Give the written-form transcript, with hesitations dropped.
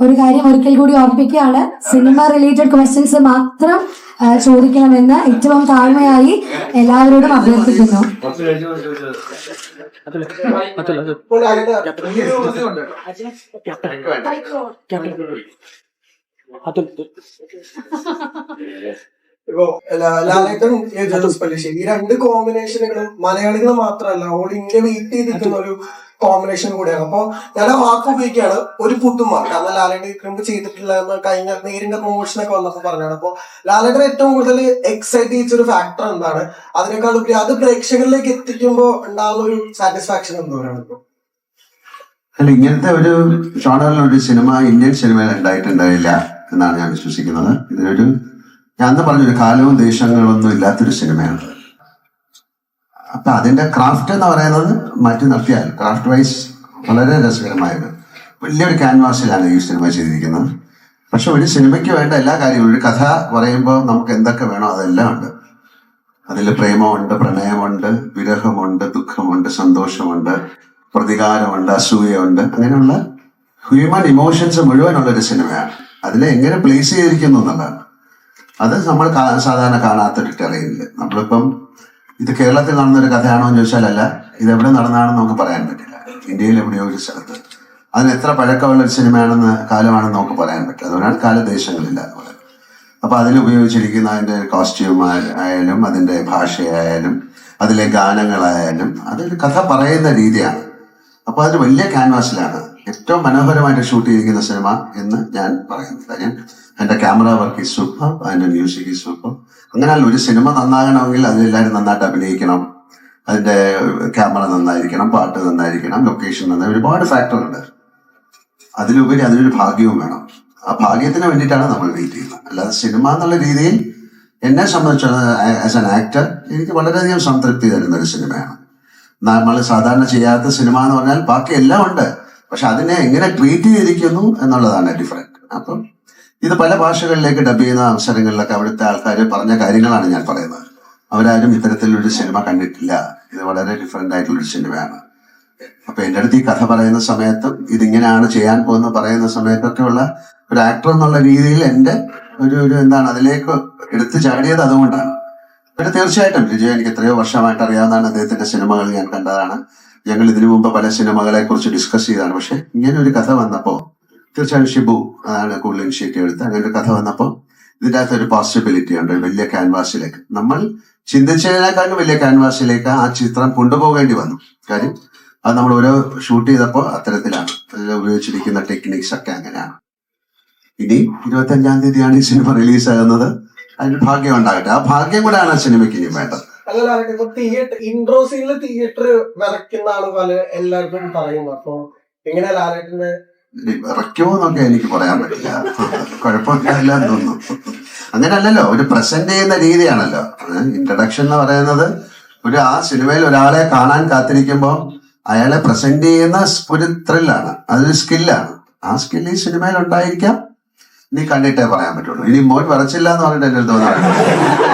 ഒരു കാര്യം ഒരിക്കൽ കൂടി ഓർമ്മിപ്പിക്കുകയാണ്, സിനിമ റിലേറ്റഡ് ക്വസ്റ്റ്യൻസ് മാത്രം ചോദിക്കണമെന്ന് ഏറ്റവും താഴ്മയായി എല്ലാവരോടും അഭ്യർത്ഥിക്കുന്നു. ഇപ്പോ ലാലേട്ടൻ ഈ രണ്ട് കോമ്പിനേഷനുകളും മലയാളികൾ മാത്രമല്ല ഓൾ ഇന്ത്യ വെയിറ്റ് ചെയ്തിരിക്കുന്ന ഒരു കോമ്പിനേഷൻ കൂടെയാണ്. അപ്പൊ ഞാൻ ആ വാക്ക് ഉപയോഗിക്കുകയാണ്, ഒരു പുതുമ. കാരണം ലാലേട്ടൻ വിക്രമ് ചെയ്തിട്ടുള്ള കഴിഞ്ഞ നേരിന്റെ പ്രൊമോഷനൊക്കെ വന്നപ്പോ പറഞ്ഞാണ്. അപ്പൊ ലാലേട്ടൻ ഏറ്റവും കൂടുതൽ എക്സൈറ്റ് ചെയ്യിച്ചൊരു ഫാക്ടർ എന്താണ്? അതിനേക്കാൾ ഉപരി അത് പ്രേക്ഷകരിലേക്ക് എത്തിക്കുമ്പോൾ ഉണ്ടാകുന്ന ഒരു സാറ്റിസ്ഫാക്ഷൻ എന്തോരാണ് ഇപ്പൊ? അല്ല, ഇങ്ങനത്തെ ഒരു ഷോണറിലൊരു സിനിമ ഇന്ത്യൻ സിനിമയിൽ ഉണ്ടായിട്ടുണ്ടായില്ല എന്നാണ് ഞാൻ വിശ്വസിക്കുന്നത്. ഇതിനൊരു ഞാൻ അന്ന് പറഞ്ഞൊരു കാലവും ദേശങ്ങളൊന്നും ഇല്ലാത്തൊരു സിനിമയാണ്. അപ്പൊ അതിന്റെ ക്രാഫ്റ്റ് എന്ന് പറയുന്നത് മാറ്റി നിർത്തിയാൽ ക്രാഫ്റ്റ് വൈസ് വളരെ രസകരമായത് വലിയൊരു ക്യാൻവാസിലാണ് ഈ സിനിമ ചെയ്തിരിക്കുന്നത്. പക്ഷെ ഒരു സിനിമയ്ക്ക് വേണ്ട എല്ലാ കാര്യങ്ങളും, ഒരു കഥ പറയുമ്പോൾ നമുക്ക് എന്തൊക്കെ വേണോ അതെല്ലാം ഉണ്ട്. അതിൽ പ്രേമമുണ്ട്, പ്രണയമുണ്ട്, വിരഹമുണ്ട്, ദുഃഖമുണ്ട്, സന്തോഷമുണ്ട്, പ്രതികാരമുണ്ട്, അസൂയയുണ്ട്, അങ്ങനെയുള്ള ഹ്യൂമൻ ഇമോഷൻസ് മുഴുവനുള്ളൊരു സിനിമയാണ്. അതിനെ എങ്ങനെ പ്ലേസ് ചെയ്തിരിക്കുന്നു എന്നുള്ളതാണ്. അത് നമ്മൾ സാധാരണ കാണാത്തൊരു ടെറയിനില്. നമ്മളിപ്പം ഇത് കേരളത്തിൽ നടന്നൊരു കഥയാണോ എന്ന് ചോദിച്ചാലല്ല, ഇത് എവിടെ നടന്നാണെന്ന് നമുക്ക് പറയാൻ പറ്റില്ല. ഇന്ത്യയിൽ എവിടെയോ ഒരു സ്ഥലത്ത് അതിന് എത്ര പഴക്കമുള്ള ഒരു സിനിമയാണെന്ന് കാലമാണെന്ന് നമുക്ക് പറയാൻ പറ്റില്ല. അതുകൊണ്ടാണ് കാലദേശങ്ങളില്ല എന്ന് പറയുന്നത്. അപ്പൊ അതിൽ ഉപയോഗിച്ചിരിക്കുന്ന അതിന്റെ കോസ്റ്റ്യൂം ആയാലും അതിന്റെ ഭാഷയായാലും അതിലെ ഗാനങ്ങളായാലും അതൊരു കഥ പറയുന്ന രീതിയാണ്. അപ്പൊ അതൊരു വലിയ ക്യാൻവാസിലാണ് ഏറ്റവും മനോഹരമായിട്ട് ഷൂട്ട് ചെയ്തിരിക്കുന്ന സിനിമ എന്ന് ഞാൻ പറയുന്നില്ല. ഞാൻ അതിന്റെ ക്യാമറ വർക്ക് ഈസ് സൂപ്പർ, അതിന്റെ മ്യൂസിക് ഈസ് സൂപ്പർ. അങ്ങനെയല്ല, ഒരു സിനിമ നന്നാകണമെങ്കിൽ അതിലെല്ലാവരും നന്നായിട്ട് അഭിനയിക്കണം, അതിന്റെ ക്യാമറ നന്നായിരിക്കണം, പാട്ട് നന്നായിരിക്കണം, ലൊക്കേഷൻ നന്നായി, ഒരുപാട് ഫാക്ടറുണ്ട്. അതിലുപരി അതിനൊരു ഭാഗ്യവും വേണം. ആ ഭാഗ്യത്തിന് വേണ്ടിയിട്ടാണ് നമ്മൾ വെയിറ്റ് ചെയ്യുന്നത്. അല്ലാതെ സിനിമ എന്നുള്ള രീതിയിൽ എന്നെ സംബന്ധിച്ചിടത്തോളം ആസ് ആൻ ആക്ടർ എനിക്ക് വളരെയധികം സംതൃപ്തി തരുന്ന ഒരു സിനിമയാണ്. നമ്മൾ സാധാരണ ചെയ്യാത്ത സിനിമ എന്ന് പറഞ്ഞാൽ ബാക്കി എല്ലാം ഉണ്ട്, പക്ഷെ അതിനെ എങ്ങനെ ട്രീറ്റ് ചെയ്തിരിക്കുന്നു എന്നുള്ളതാണ് ഡിഫറെന്റ്. അപ്പം ഇത് പല ഭാഷകളിലേക്ക് ഡബ് ചെയ്യുന്ന അവസരങ്ങളിലൊക്കെ അവിടുത്തെ ആൾക്കാർ പറഞ്ഞ കാര്യങ്ങളാണ് ഞാൻ പറയുന്നത്. അവരാരും ഇത്തരത്തിലൊരു സിനിമ കണ്ടിട്ടില്ല, ഇത് വളരെ ഡിഫറെന്റ് ആയിട്ടുള്ളൊരു സിനിമയാണ്. അപ്പൊ എൻ്റെ അടുത്ത് ഈ കഥ പറയുന്ന സമയത്തും ഇതിങ്ങനെയാണ് ചെയ്യാൻ പോകുന്ന പറയുന്ന സമയത്തൊക്കെ ഉള്ള ഒരു ആക്ടർ എന്നുള്ള രീതിയിൽ എൻ്റെ ഒരു എന്താണ് അതിലേക്ക് എടുത്തു ചാടിയത് അതുകൊണ്ടാണ്. പിന്നെ തീർച്ചയായിട്ടും വിജയ് എനിക്ക് എത്രയോ വർഷമായിട്ട് അറിയാവുന്നതാണ്. അദ്ദേഹത്തിന്റെ സിനിമകൾ ഞാൻ കണ്ടതാണ്. ഞങ്ങൾ ഇതിനു മുമ്പ് പല സിനിമകളെ കുറിച്ച് ഡിസ്കസ് ചെയ്തതാണ്. പക്ഷെ ഇങ്ങനെ ഒരു കഥ വന്നപ്പോൾ തീർച്ചയായും ഷിബു അതാണ് കൂടുതൽ ഇനിഷ്യേറ്റീവ് എടുത്ത് അങ്ങനെ ഒരു കഥ വന്നപ്പോൾ ഇതിൻ്റെ അകത്ത് ഒരു പോസിബിലിറ്റി ഉണ്ട്. വലിയ ക്യാൻവാസിലേക്ക് നമ്മൾ ചിന്തിച്ചതിനേക്കാളും വലിയ ക്യാൻവാസിലേക്ക് ആ ചിത്രം കൊണ്ടുപോകേണ്ടി വന്നു. കാര്യം അത് നമ്മൾ ഓരോ ഷൂട്ട് ചെയ്തപ്പോൾ അത്തരത്തിലാണ് അതിൽ ഉപയോഗിച്ചിരിക്കുന്ന ടെക്നിക്സ് ഒക്കെ അങ്ങനെയാണ്. ഇനി 25-ാം തീയതിയാണ് ഈ സിനിമ റിലീസാകുന്നത്. അതിന് ഭാഗ്യം ഉണ്ടാകട്ടെ. ആ ഭാഗ്യം കൂടെയാണ് ആ സിനിമയ്ക്ക് ഇനി വേണ്ടത്. ഇൻട്രോ സീനിൽ തിയേറ്റർ വിറയ്ക്കുന്നതാണ് പല എല്ലാവർക്കും പറയുന്നത്. അപ്പൊ എങ്ങനെ ലാലേട്ടന് വിറയ്ക്കുമോ എന്നൊക്കെ എനിക്ക് പറയാൻ പറ്റില്ല. കുഴപ്പമില്ല എന്ന് തോന്നുന്നു. അങ്ങനെയല്ലല്ലോ, ഒരു പ്രസന്റ് ചെയ്യുന്ന രീതിയാണല്ലോ ഇൻട്രഡക്ഷൻ എന്ന് പറയുന്നത്. ആ സിനിമയിൽ ഒരാളെ കാണാൻ കാത്തിരിക്കുമ്പോൾ അയാളെ പ്രസന്റ് ചെയ്യുന്ന ഒരു ത്രില്ലാണ്, അതൊരു സ്കില്ലാണ്. ആ സ്കില്ല് ഈ സിനിമയിൽ ഉണ്ടായിരിക്കാം. നീ കണ്ടിട്ടേ പറയാൻ പറ്റുള്ളൂ. ഇനി മോൻ വിറച്ചില്ല എന്ന് പറഞ്ഞിട്ട് എന്റെ തോന്നാറുണ്ട്.